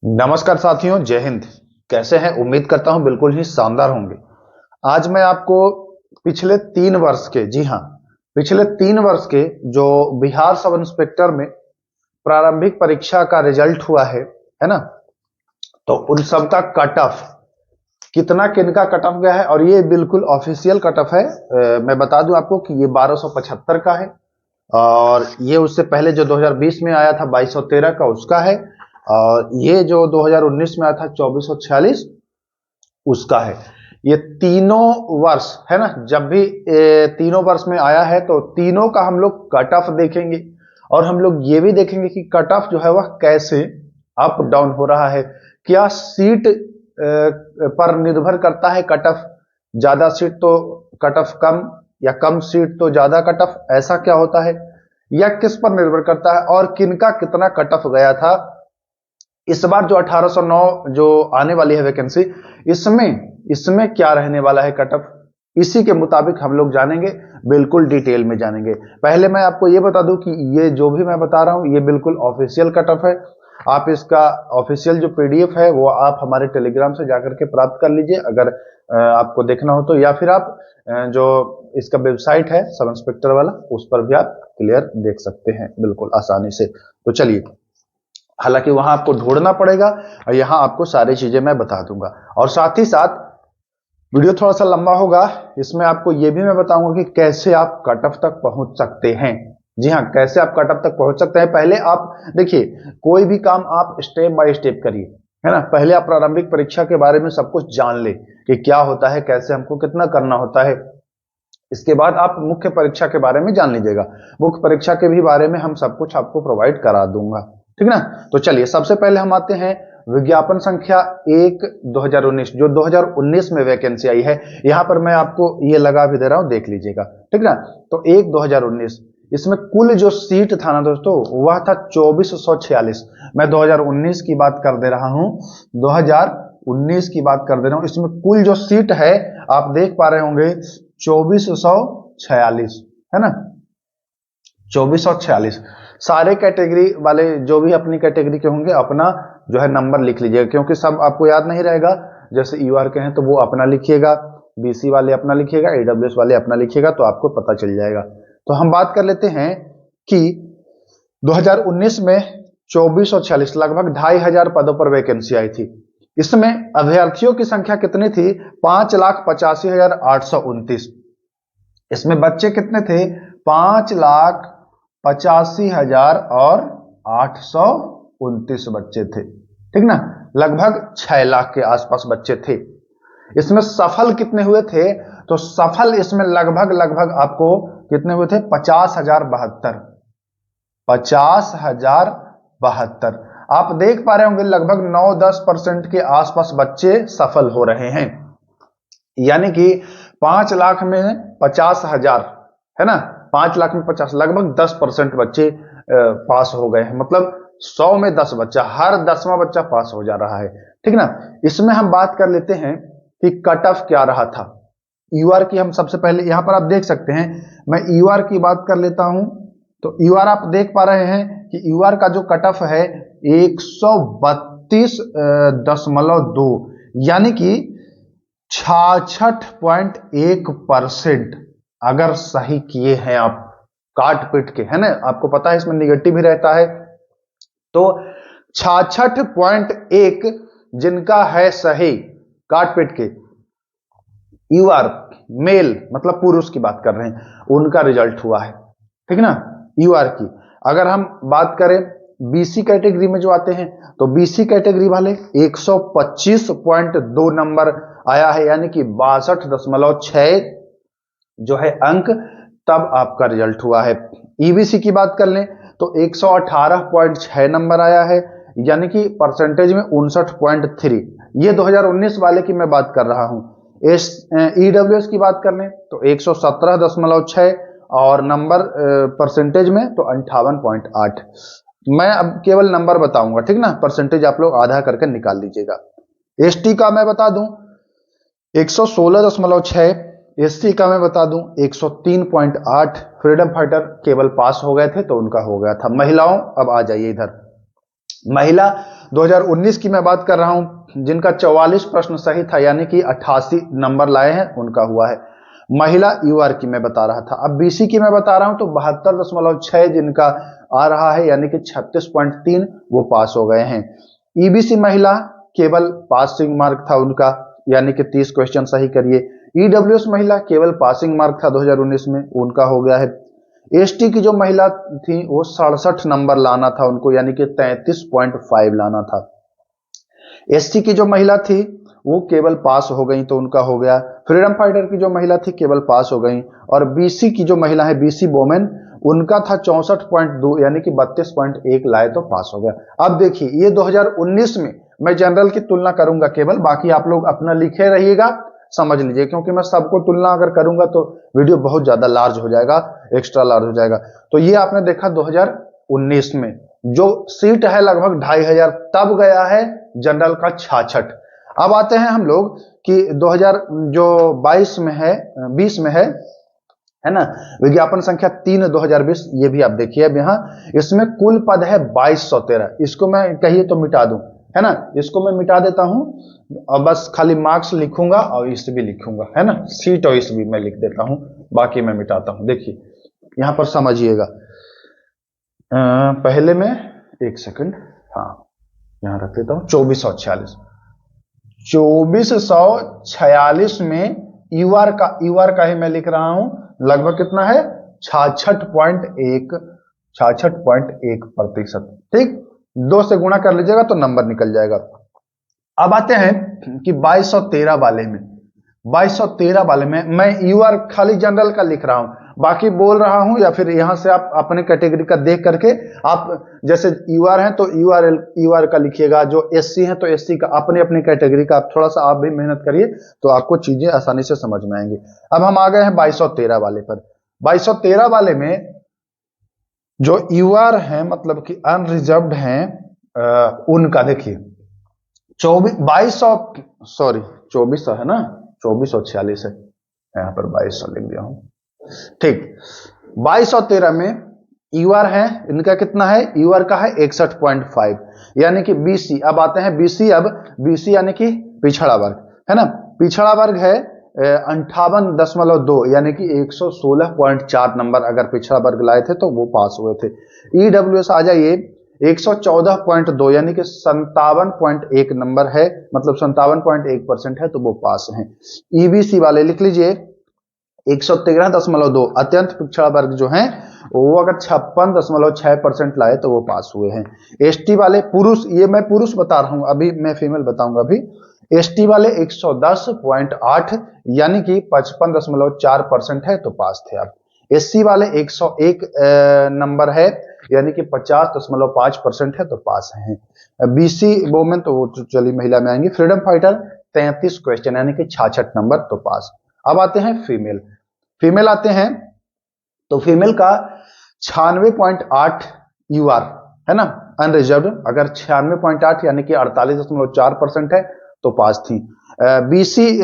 नमस्कार साथियों, जय हिंद। कैसे हैं? उम्मीद करता हूं बिल्कुल ही शानदार होंगे। आज मैं आपको पिछले 3 वर्ष के, जी हाँ, पिछले 3 वर्ष के जो बिहार सब इंस्पेक्टर में प्रारंभिक परीक्षा का रिजल्ट हुआ है ना। तो उन सब का कट ऑफ कितना, किनका कट ऑफ गया है, और ये बिल्कुल ऑफिशियल कट ऑफ है। मैं बता दूं आपको कि ये 1275 का है, और ये उससे पहले जो 2020 में आया था 2213 का, उसका है। और ये जो 2019 में आया था 2446, उसका है। ये तीनों वर्ष है ना, जब भी तीनों वर्ष में आया है तो तीनों का हम लोग कट ऑफ देखेंगे। और हम लोग ये भी देखेंगे कि कट ऑफ जो है वह कैसे अप डाउन हो रहा है। क्या सीट पर निर्भर करता है कट ऑफ? ज्यादा सीट तो कट ऑफ कम, या कम सीट तो ज्यादा कट ऑफ, ऐसा क्या होता है? या किस पर निर्भर करता है, और किनका कितना कट ऑफ गया था? इस बार जो 1809 जो आने वाली है वैकेंसी, इसमें इसमें क्या रहने वाला है कट ऑफ, इसी के मुताबिक हम लोग जानेंगे, बिल्कुल डिटेल में जानेंगे। पहले मैं आपको ये बता दूं कि ये जो भी मैं बता रहा हूं ये बिल्कुल ऑफिशियल कट ऑफ है। आप इसका ऑफिशियल जो पीडीएफ है वो आप हमारे टेलीग्राम से जाकर के प्राप्त कर लीजिए, अगर आपको देखना हो तो। या फिर आप जो इसका वेबसाइट है सब इंस्पेक्टर वाला, उस पर भी आप क्लियर देख सकते हैं बिल्कुल आसानी से। तो चलिए, हालांकि वहां आपको ढूंढना पड़ेगा, और यहां आपको सारी चीजें मैं बता दूंगा। और साथ ही साथ वीडियो थोड़ा सा लंबा होगा, इसमें आपको यह भी मैं बताऊंगा कि कैसे आप कट ऑफ तक पहुंच सकते हैं। जी हाँ, कैसे आप कट ऑफ तक पहुंच सकते हैं। पहले आप देखिए, कोई भी काम आप स्टेप बाय स्टेप करिए, है ना। पहले आप प्रारंभिक परीक्षा के बारे में सब कुछ जान ले कि क्या होता है, कैसे हमको कितना करना होता है। इसके बाद आप मुख्य परीक्षा के बारे में जान लीजिएगा। मुख्य परीक्षा के भी बारे में हम सब कुछ आपको प्रोवाइड करा दूंगा, ठीक ना। तो चलिए, सबसे पहले हम आते हैं विज्ञापन संख्या 1/2019, जो 2019 में वैकेंसी आई है। यहां पर मैं आपको ये लगा भी दे रहा हूं, देख लीजिएगा, ठीक ना। तो 1/2019, इसमें कुल जो सीट था ना दोस्तों, वह था 2446। मैं 2019 की बात कर दे रहा हूं, 2019 की बात कर दे रहा हूं। इसमें कुल जो सीट है, आप देख पा रहे होंगे, 2446, है ना। 2446। सारे कैटेगरी वाले जो भी अपनी कैटेगरी के होंगे, अपना जो है नंबर लिख लीजिएगा, क्योंकि सब आपको याद नहीं रहेगा। जैसे यूआर के हैं तो वो अपना लिखिएगा, बीसी वाले अपना लिखिएगा, ईडब्ल्यूएस वाले अपना लिखिएगा, तो आपको पता चल जाएगा। तो हम बात कर लेते हैं कि 2019 में 2446, लगभग 2500 पदों पर वैकेंसी आई थी। इसमें अभ्यर्थियों की संख्या कितनी थी? 5,85,829। इसमें बच्चे कितने थे? 5,85,829 बच्चे थे, ठीक ना। लगभग 6 लाख के आसपास बच्चे थे। इसमें सफल कितने हुए थे? तो सफल इसमें लगभग लगभग आपको कितने हुए थे? 50,072। 50,072। आप देख पा रहे होंगे, लगभग 9-10% के आसपास बच्चे सफल हो रहे हैं। यानी कि 5 लाख में 50,000, है ना। 5 लाख में 50, लगभग 10% बच्चे पास हो गए हैं। मतलब 100 में 10 बच्चा, हर 10वां बच्चा पास हो जा रहा है, ठीक ना। इसमें हम बात कर लेते हैं कि कट ऑफ क्या रहा था। यूआर की हम सबसे पहले यहां पर आप देख सकते हैं, मैं यूआर की बात कर लेता हूं। तो यूआर आप देख पा रहे हैं कि यूआर का जो कट ऑफ है 132.2, यानी कि 66.1%। अगर सही किए हैं आप काट पीट के, है ना, आपको पता है इसमें निगेटिव भी रहता है, तो 66.1 जिनका है सही काट पीट के, यूआर मेल मतलब पुरुष की बात कर रहे हैं, उनका रिजल्ट हुआ है, ठीक ना, यूआर की। अगर हम बात करें बीसी कैटेगरी में जो आते हैं, तो बीसी कैटेगरी वाले 125.2 नंबर आया है, यानी कि 62.6 जो है अंक, तब आपका रिजल्ट हुआ है। ईबीसी की बात कर लें तो 118.6 नंबर आया है, यानी कि परसेंटेज में 59.3। ये 2019 वाले की मैं बात कर रहा हूं। ईडब्ल्यूएस की बात कर लें तो 117.6, और नंबर परसेंटेज में तो 58.8। मैं अब केवल नंबर बताऊंगा, ठीक ना, परसेंटेज आप लोग आधा करके निकाल लीजिएगा। एसटी का मैं बता दूं 116.6, एससी का मैं बता दूं 103.8। फ्रीडम फाइटर केवल पास हो गए थे तो उनका हो गया था। महिलाओं, अब आ जाइए इधर। महिला 2019 की मैं बात कर रहा हूं, जिनका 44 प्रश्न सही था यानी कि 88 नंबर लाए हैं, उनका हुआ है। महिला यूआर की मैं बता रहा था। अब बीसी की मैं बता रहा हूं तो 72.6 जिनका आ रहा है यानी कि 36.3 वो पास हो गए हैं। ईबीसी महिला केवल पासिंग मार्क था उनका, यानी कि 30 क्वेश्चन सही करिए। ईडब्ल्यूएस महिला केवल पासिंग मार्क था 2019 में, उनका हो गया है। एसटी की जो महिला थी वो 67 नंबर लाना था उनको, यानी कि 33.5 लाना था। एससी की जो महिला थी वो केवल पास हो गई तो उनका हो गया। फ्रीडम फाइटर की जो महिला थी केवल पास हो गई। और बीसी की जो महिला है, बीसी वोमेन, उनका था 64.2 यानी कि 32.1 लाए तो पास हो गया। अब देखिए ये 2019 में मैं जनरल की तुलना करूंगा केवल, बाकी आप लोग अपना लिखे रहिएगा, समझ लीजिए, क्योंकि मैं सबको तुलना अगर करूंगा तो वीडियो बहुत ज्यादा लार्ज हो जाएगा, एक्स्ट्रा लार्ज हो जाएगा। तो ये आपने देखा 2019 में जो सीट है लगभग 2500 तब गया है जनरल का 66। अब आते हैं हम लोग कि 2022 में है, 20 में है ना, विज्ञापन संख्या 3 2020, ये भी आप देखिए। अब यहाँ इसमें कुल पद है 2213, इसको मैं कहिए तो मिटा दूं, है ना, इसको मैं मिटा देता हूं और बस खाली मार्क्स लिखूंगा और ईस्वी लिखूंगा, है ना, सीट और ईस्वी मैं लिख देता हूं, बाकी मैं मिटाता हूं। देखिए यहां पर समझिएगा, पहले में एक सेकंड, हाँ यहां रख देता हूं 2446 में यूआर का ही मैं लिख रहा हूं, लगभग कितना है 66.1 ठीक, 2 से गुणा कर लीजिएगा तो नंबर निकल जाएगा। अब आते हैं कि 2213 वाले में, 2213 वाले में मैं यूआर खाली जनरल का लिख रहा हूं, बाकी बोल रहा हूं, या फिर यहां से आप अपने कैटेगरी का देख करके आप, जैसे यूआर है तो यूआर का लिखिएगा, जो एससी है तो एससी का, अपने अपनी कैटेगरी का आप थोड़ा सा आप भी मेहनत करिए तो आपको चीजें आसानी से समझ में आएंगी। अब हम आ गए हैं 2213 वाले पर। 2213 वाले में जो यूआर है मतलब कि अनरिजर्व्ड हैं, उनका देखिए 2400 है ना, 2446 है, यहां पर 2200 लिख दिया हूं, ठीक। 2213 में यूआर है, इनका कितना है, यूआर का है 61.5 यानी कि बीसी। अब आते हैं बीसी, अब बीसी यानी कि पिछड़ा वर्ग, है ना, पिछड़ा वर्ग है 58.2 यानी कि 116.4 नंबर अगर पिछड़ा वर्ग लाए थे तो वो पास हुए थे। ईडब्ल्यूएस आ जाइए 114.2 यानी कि 57.1 नंबर है, मतलब 57.1% है तो वो पास हैं। ईबीसी वाले लिख लीजिए 113.2, अत्यंत पिछड़ा वर्ग जो है वो अगर 56.6% लाए तो वो पास हुए हैं। एसटी वाले पुरुष, ये मैं पुरुष बता रहा हूं, अभी मैं फीमेल बताऊंगा अभी। एसटी वाले 110.8 यानी कि 55.4% है तो पास थे आप। एससी वाले 101 नंबर है यानी कि 50.5% है तो पास हैं। बीसी वोमेन तो वो चली महिला में आएंगी। फ्रीडम फाइटर 33 क्वेश्चन यानी कि 66 नंबर तो पास। अब आते हैं फीमेल, फीमेल आते हैं तो फीमेल का 96.8 यूआर है ना, अनरिजर्व, अगर 96.8 यानी कि 48.4% है तो पास थी। बीसी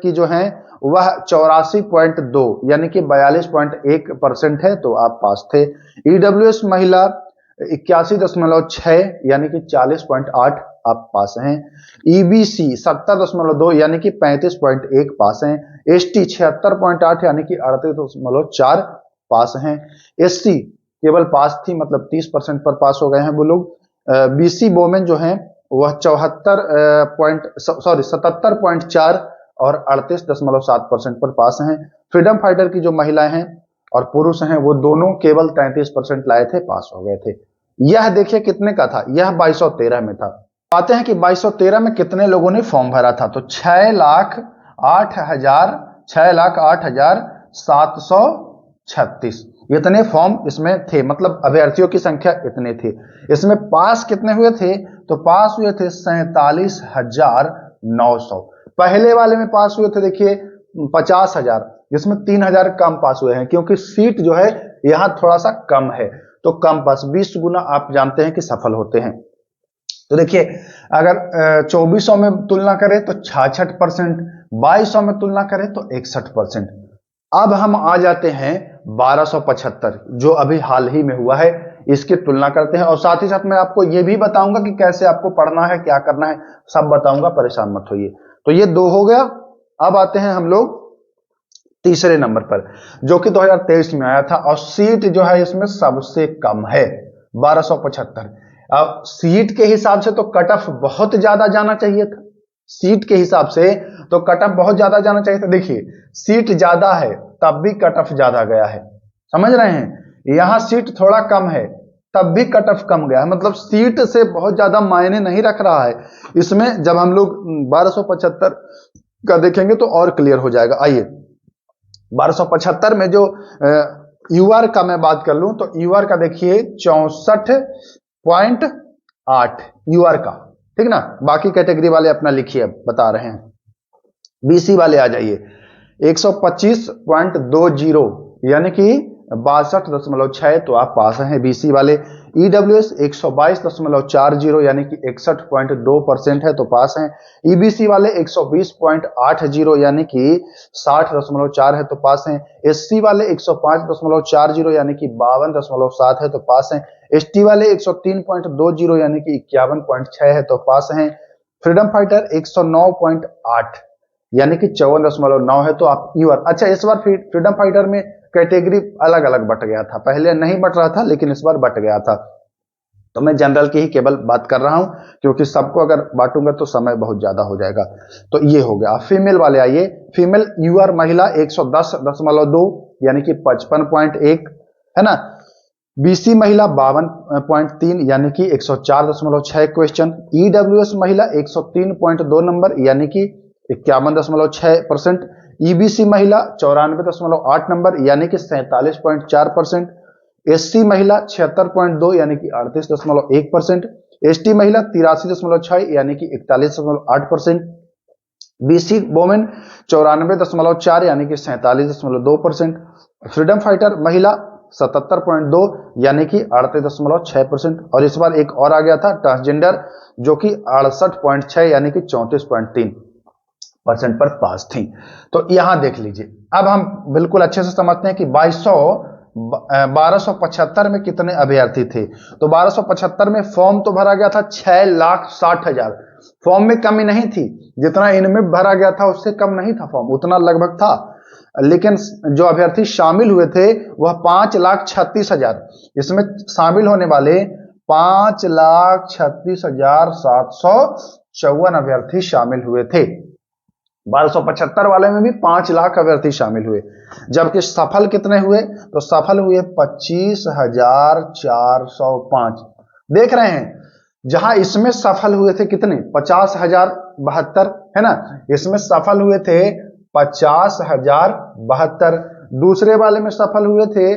की जो है वह 84.2 यानी कि 42.1% है तो आप पास थे। ईडब्ल्यूएस महिला 81.6 यानी कि 40.8 आप पास हैं। ईबीसी 70.2 यानी कि 35.1 पास हैं। एसटी 76.8 यानी कि 38.4 पास हैं। एससी केवल पास थी, मतलब 30% पर पास हो गए हैं वो लोग। बीसी वोमेन जो हैं वह 77.4 और 38.7% पर पास हैं। फ्रीडम फाइटर की जो महिलाएं हैं और पुरुष हैं वो दोनों केवल 33% लाए थे, पास हो गए थे। यह देखिए कितने का था, यह 2213 में था। पाते हैं कि 2213 में कितने लोगों ने फॉर्म भरा था, तो 6,08,736 इतने फॉर्म इसमें थे, मतलब अभ्यर्थियों की संख्या इतने थे। इसमें पास कितने हुए थे, तो पास हुए थे 47,900। पहले वाले में पास हुए थे देखिए 50,000, जिसमें 3,000 कम पास हुए हैं, क्योंकि सीट जो है यहां थोड़ा सा कम है तो कम पास, 20 गुना आप जानते हैं कि सफल होते हैं। तो देखिए अगर 2400 में तुलना करें तो 66%, 2200 में तुलना करें तो 61%। अब हम आ जाते हैं 1275 जो अभी हाल ही में हुआ है, इसकी तुलना करते हैं और साथ ही साथ मैं आपको ये भी बताऊंगा कि कैसे आपको पढ़ना है, क्या करना है, सब बताऊंगा, परेशान मत होइए। तो ये 2 हो गया। अब आते हैं हम लोग तीसरे नंबर पर, जो कि 2023 में आया था और सीट जो है इसमें सबसे कम है 1275। अब सीट के हिसाब से तो कट ऑफ बहुत ज्यादा जाना चाहिए था, सीट के हिसाब से तो कट ऑफ बहुत ज्यादा जाना चाहिए था। देखिए सीट ज्यादा है तब भी कट ऑफ ज्यादा गया है, समझ रहे हैं। यहां सीट थोड़ा कम है तब भी कट ऑफ कम गया है, मतलब सीट से बहुत ज्यादा मायने नहीं रख रहा है इसमें। जब हम लोग 1275 का देखेंगे तो और क्लियर हो जाएगा। आइए 1275 में जो यूआर का मैं बात कर लूं तो यूआर का देखिए 64.8 यूआर का, ठीक ना। बाकी कैटेगरी वाले अपना लिखिए, बता रहे हैं। बीसी वाले आ जाइए 125.20 यानी कि 62.6, तो आप पास हैं बीसी वाले। ईडब्ल्यूएस 122.40 यानी कि 61.2% है, तो पास हैं। ईबीसी वाले 120.80 यानी कि 60.4 है, तो पास हैं। एससी वाले 105.40 यानी कि 52.7 है, तो पास हैं। एसटी वाले 103.20 यानी कि 51.6 है, तो पास हैं। फ्रीडम फाइटर 109.8 यानी कि 54.9 है, तो आप यूआर। अच्छा इस बार फ्रीडम फाइटर में कैटेगरी अलग अलग बट गया था, पहले नहीं बट रहा था लेकिन इस बार बट गया था, तो मैं जनरल की ही केवल बात कर रहा हूं क्योंकि सबको अगर बांटूंगा तो समय बहुत ज्यादा हो जाएगा। तो ये हो गया। फीमेल वाले आइए, फीमेल यूआर महिला 110.2 यानी कि 55.1 है ना। बीसी महिला 52.3 यानी कि 104.6 क्वेश्चन। ईडब्ल्यूएस महिला 103.2 नंबर यानी कि 51.6%। ईबीसी महिला 94.8 नंबर यानी कि 47.4%। एससी महिला 76.2 यानी कि 38.1%। एसटी महिला 83.6 यानी कि 41.8%। बीसी वोमेन 94.4 यानी कि 47.2%। फ्रीडम फाइटर महिला 77.2 यानी कि 38.6%। और इस बार एक और आ गया था ट्रांसजेंडर जो कि 68.6 यानी कि 34.3% पर पास थी। तो यहां देख लीजिए, अब हम बिल्कुल अच्छे से समझते हैं कि 1275 में कितने अभ्यर्थी थे। तो 1275 में फॉर्म तो भरा गया था 6,60,000, फॉर्म में कमी नहीं थी, जितना इनमें भरा गया था उससे कम नहीं था फॉर्म, उतना लगभग था। लेकिन जो अभ्यर्थी शामिल हुए थे वह 5,36,000, इसमें शामिल होने वाले 5,36,754 अभ्यर्थी शामिल हुए थे। 1275 वाले में भी 5 लाख अभ्यर्थी शामिल हुए, जबकि सफल कितने हुए, तो सफल हुए 25,405। देख रहे हैं, जहां इसमें सफल हुए थे कितने 50,072 है ना, इसमें सफल हुए थे 50,072। दूसरे वाले में सफल हुए थे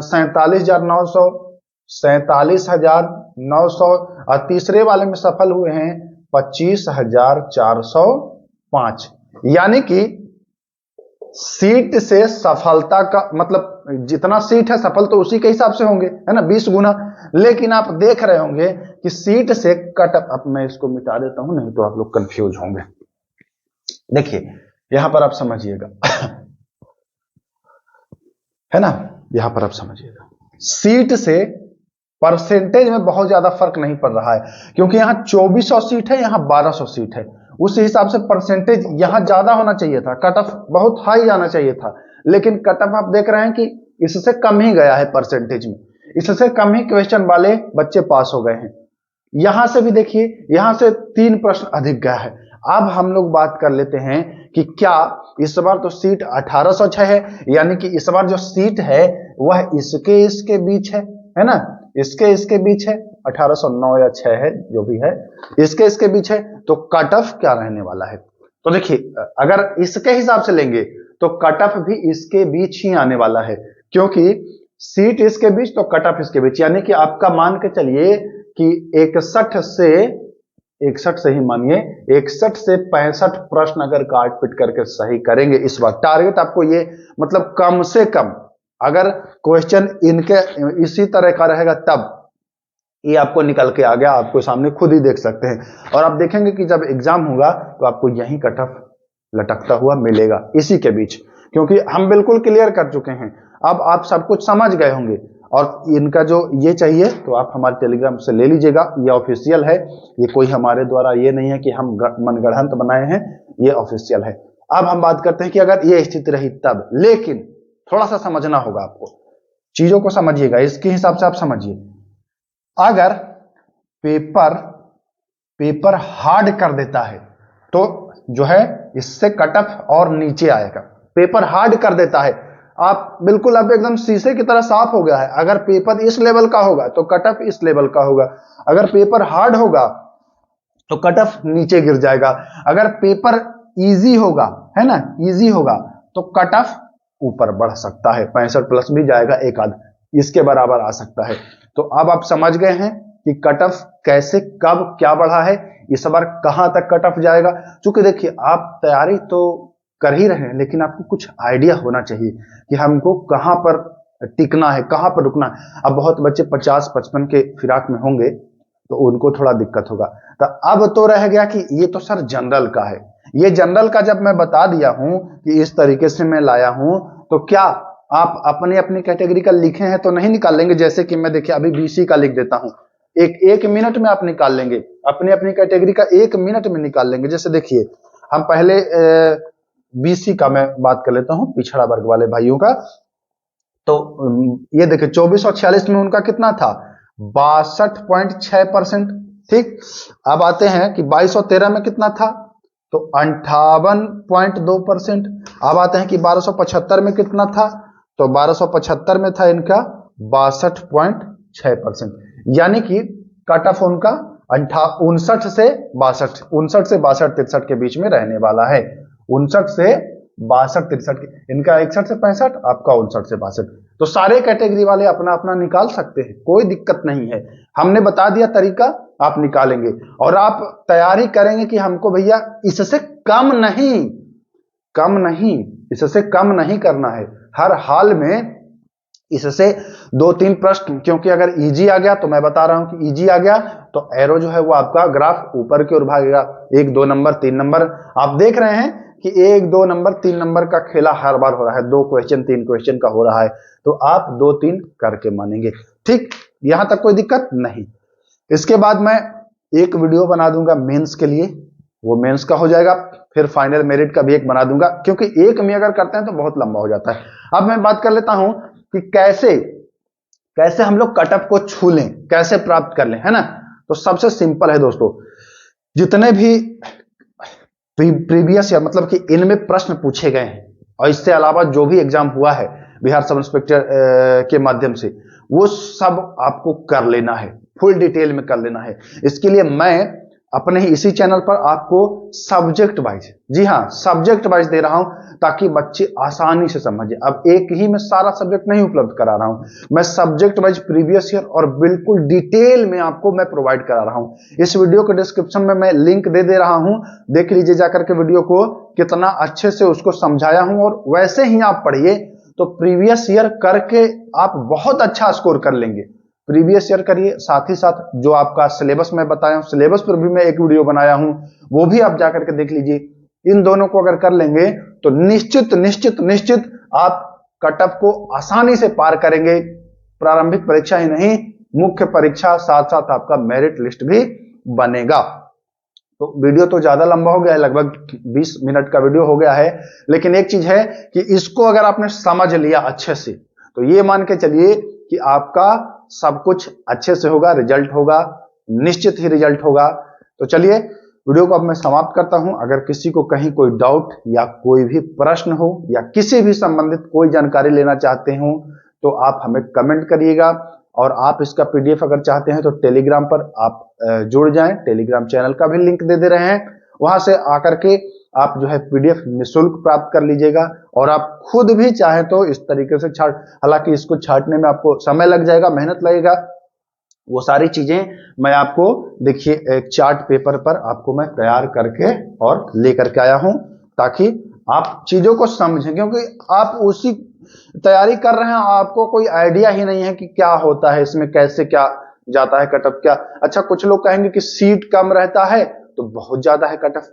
47,900, 47,900। और तीसरे वाले में सफल हुए हैं 25,405। यानी कि सीट से सफलता का मतलब जितना सीट है सफल तो उसी के हिसाब से होंगे, है ना, 20 गुना। लेकिन आप देख रहे होंगे कि सीट से कट अप, अब मैं इसको मिटा देता हूं नहीं तो आप लोग कंफ्यूज होंगे। देखिए यहां पर आप समझिएगा है ना, यहां पर आप समझिएगा, सीट से परसेंटेज में बहुत ज्यादा फर्क नहीं पड़ रहा है, क्योंकि यहां 2400 सीट है, यहां 1200 सीट है, उस हिसाब से परसेंटेज यहां ज्यादा होना चाहिए था, कट ऑफ बहुत हाई जाना चाहिए था। लेकिन कट ऑफ आप देख रहे हैं कि इससे कम ही गया है परसेंटेज में, इससे कम ही क्वेश्चन वाले बच्चे पास हो गए हैं। यहां से भी देखिए, यहां से 3 प्रश्न अधिक गया है। अब हम लोग बात कर लेते हैं कि क्या इस बार तो सीट 1806 है, यानी कि इस बार जो सीट है वह इसके बीच है ना, इसके बीच है, 1809 या 6 है जो भी है, इसके बीच है। तो कट ऑफ क्या रहने वाला है, तो देखिए अगर इसके हिसाब से लेंगे तो कट ऑफ भी इसके बीच ही आने वाला है, क्योंकि सीट इसके बीच तो कट ऑफ इसके बीच, यानी कि आपका मान के चलिए कि 61 से ही मानिए 61 से 65 प्रश्न अगर काट पिट करके सही करेंगे इस बार, टारगेट आपको ये मतलब कम से कम, अगर क्वेश्चन इनके इसी तरह का रहेगा तब ये आपको निकल के आ गया, आपको सामने खुद ही देख सकते हैं। और आप देखेंगे कि जब एग्जाम होगा तो आपको यही कट ऑफ लटकता हुआ मिलेगा इसी के बीच, क्योंकि हम बिल्कुल क्लियर कर चुके हैं, अब आप सब कुछ समझ गए होंगे। और इनका जो ये चाहिए तो आप हमारे टेलीग्राम से ले लीजिएगा, ये ऑफिशियल है, ये कोई हमारे द्वारा ये नहीं है कि हम मनगढ़ंत बनाए हैं, ये ऑफिशियल है। अब हम बात करते हैं कि अगर ये स्थिति रही तब, लेकिन थोड़ा सा समझना होगा आपको, चीजों को समझिएगा, इसके हिसाब से आप समझिए। अगर पेपर हार्ड कर देता है तो जो है इससे कट ऑफ और नीचे आएगा। पेपर हार्ड कर देता है, आप बिल्कुल अब एकदम शीशे की तरह साफ हो गया है। अगर पेपर इस लेवल का होगा तो कट ऑफ इस लेवल का होगा, अगर पेपर हार्ड होगा तो कट ऑफ नीचे गिर जाएगा, अगर पेपर इजी होगा, है ना, इजी होगा तो कट ऑफ ऊपर बढ़ सकता है, 65 प्लस भी जाएगा, एक आध इसके बराबर आ सकता है। तो अब आप समझ गए हैं कि कट ऑफ कैसे कब क्या बढ़ा है, इस बार कहां तक कट ऑफ जाएगा। क्योंकि देखिए आप तैयारी तो कर ही रहे हैं, लेकिन आपको कुछ आइडिया होना चाहिए कि हमको कहां पर टिकना है, कहां पर रुकना है। अब बहुत बच्चे 50-55 के फिराक में होंगे तो उनको थोड़ा दिक्कत होगा। तो अब तो रह गया कि ये तो सर जनरल का है, ये जनरल का जब मैं बता दिया हूं कि इस तरीके से मैं लाया हूं, तो क्या आप अपनी अपनी कैटेगरी का लिखे हैं तो नहीं निकाल लेंगे? जैसे कि मैं देखिए अभी बीसी का लिख देता हूं, एक मिनट में आप निकाल लेंगे, अपनी अपनी कैटेगरी का 1 मिनट में निकाल लेंगे। जैसे देखिए हम पहले बीसी का मैं बात कर लेता हूं, पिछड़ा वर्ग वाले भाइयों का। तो ये देखिए 24 और 46 में उनका कितना था, 62.6%। ठीक, अब आते हैं कि 22 और 13 में कितना था, तो 58.2%। अब आते हैं कि 1275 में कितना था, तो 1275 में था इनका 62.6%। यानी कि कट ऑफ उनका 59 से 62, 59 से 62 63 के बीच में रहने वाला है। 59 से 62 63 के, इनका 61 से 65, आपका 59 से 62। तो सारे कैटेगरी वाले अपना अपना निकाल सकते हैं, कोई दिक्कत नहीं है। हमने बता दिया तरीका, आप निकालेंगे और आप तैयारी करेंगे कि हमको भैया इससे कम नहीं, इससे कम नहीं करना है। हर हाल में इससे 2-3 प्रश्न, क्योंकि अगर इजी आ गया तो मैं बता रहा हूं कि इजी आ गया तो एरो जो है वो आपका ग्राफ ऊपर की ओर भागेगा। 1 2 नंबर 3 नंबर आप देख रहे हैं कि 1 2 नंबर 3 नंबर का खेला हर बार हो रहा है, 2 क्वेश्चन 3 क्वेश्चन का हो रहा है, तो आप 2-3 करके मानेंगे। ठीक, यहां तक कोई दिक्कत नहीं। इसके बाद मैं एक वीडियो बना दूंगा मेंस के लिए, वो मेंस का हो जाएगा, फिर फाइनल मेरिट का भी एक बना दूंगा, क्योंकि एक में अगर करते हैं तो बहुत लंबा हो जाता है। अब मैं बात कर लेता हूं कि कैसे हम लोग कट ऑफ को छू लें, कैसे प्राप्त कर लें, है ना। तो सबसे सिंपल है दोस्तों, जितने भी प्रीवियस या मतलब कि इनमें प्रश्न पूछे गए हैं और इससे अलावा जो भी एग्जाम हुआ है बिहार सब इंस्पेक्टर के माध्यम से, वो सब आपको कर लेना है, फुल डिटेल में कर लेना है। इसके लिए मैं अपने ही इसी चैनल पर आपको सब्जेक्ट वाइज, जी हाँ सब्जेक्ट वाइज दे रहा हूं, ताकि बच्चे आसानी से समझे। अब एक ही में सारा सब्जेक्ट नहीं उपलब्ध करा रहा हूं, मैं सब्जेक्ट वाइज प्रीवियस ईयर और बिल्कुल डिटेल में आपको मैं प्रोवाइड करा रहा हूं। इस वीडियो के डिस्क्रिप्शन में मैं लिंक दे रहा हूं, देख लीजिए जाकर के वीडियो को, कितना अच्छे से उसको समझाया हूं। और वैसे ही आप पढ़िए तो प्रीवियस ईयर करके आप बहुत अच्छा स्कोर कर लेंगे। प्रीवियस ईयर करिए, साथ ही साथ जो आपका सिलेबस मैं बताया हूं, सिलेबस पर भी मैं एक वीडियो बनाया हूं, वो भी आप जाकर के देख लीजिए। इन दोनों को अगर कर लेंगे तो निश्चित निश्चित निश्चित आप कट ऑफ को आसानी से पार करेंगे। प्रारंभिक परीक्षा ही नहीं, मुख्य परीक्षा, साथ साथ आपका मेरिट लिस्ट भी बनेगा। तो वीडियो तो ज्यादा लंबा हो गया है, लगभग 20 मिनट का वीडियो हो गया है, लेकिन एक चीज है कि इसको अगर आपने समझ लिया अच्छे से, तो ये मान के चलिए कि आपका सब कुछ अच्छे से होगा, रिजल्ट होगा, निश्चित ही रिजल्ट होगा। तो चलिए वीडियो को अब मैं समाप्त करता हूं। अगर किसी को कहीं कोई डाउट या कोई भी प्रश्न हो या किसी भी संबंधित कोई जानकारी लेना चाहते हो तो आप हमें कमेंट करिएगा। और आप इसका पीडीएफ अगर चाहते हैं तो टेलीग्राम पर आप जुड़ जाएं, टेलीग्राम चैनल का भी लिंक दे रहे हैं, वहां से आकर के आप जो है पीडीएफ निःशुल्क प्राप्त कर लीजिएगा। और आप खुद भी चाहे तो इस तरीके से छाट, हालांकि इसको छाटने में आपको समय लग जाएगा, मेहनत लगेगा, वो सारी चीजें मैं आपको देखिए एक चार्ट पेपर पर आपको मैं तैयार करके और लेकर के आया हूं, ताकि आप चीजों को समझें। क्योंकि आप उसी तैयारी कर रहे हैं, आपको कोई आइडिया ही नहीं है कि क्या होता है इसमें, कैसे क्या जाता है कट ऑफ क्या। अच्छा, कुछ लोग कहेंगे कि सीट कम रहता है तो बहुत ज्यादा है कट ऑफ।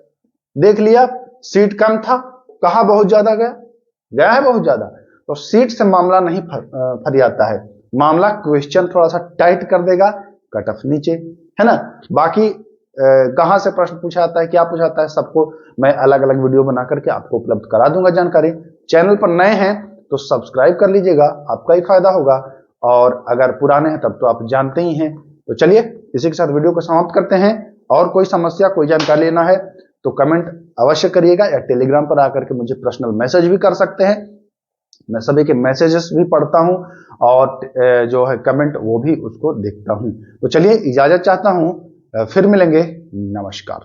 देख लिया, सीट कम था, कहा बहुत ज्यादा गया है बहुत ज्यादा। तो सीट से मामला नहीं फरियाता है, मामला क्वेश्चन थोड़ा सा टाइट कर देगा, कट ऑफ नीचे, है ना। बाकी कहां से प्रश्न पूछा जाता है, क्या पूछा जाता है, सबको मैं अलग अलग वीडियो बना करके आपको उपलब्ध करा दूंगा जानकारी। चैनल पर नए हैं तो सब्सक्राइब कर लीजिएगा, आपका ही फायदा होगा, और अगर पुराने हैं तब तो आप जानते ही हैं। तो चलिए इसी के साथ वीडियो को समाप्त करते हैं। और कोई समस्या, कोई जानकारी लेना है तो कमेंट अवश्य करिएगा, या टेलीग्राम पर आकर के मुझे पर्सनल मैसेज भी कर सकते हैं। मैं सभी के मैसेजेस भी पढ़ता हूं, और जो है कमेंट वो भी उसको देखता हूं। तो चलिए इजाजत चाहता हूं, फिर मिलेंगे, नमस्कार।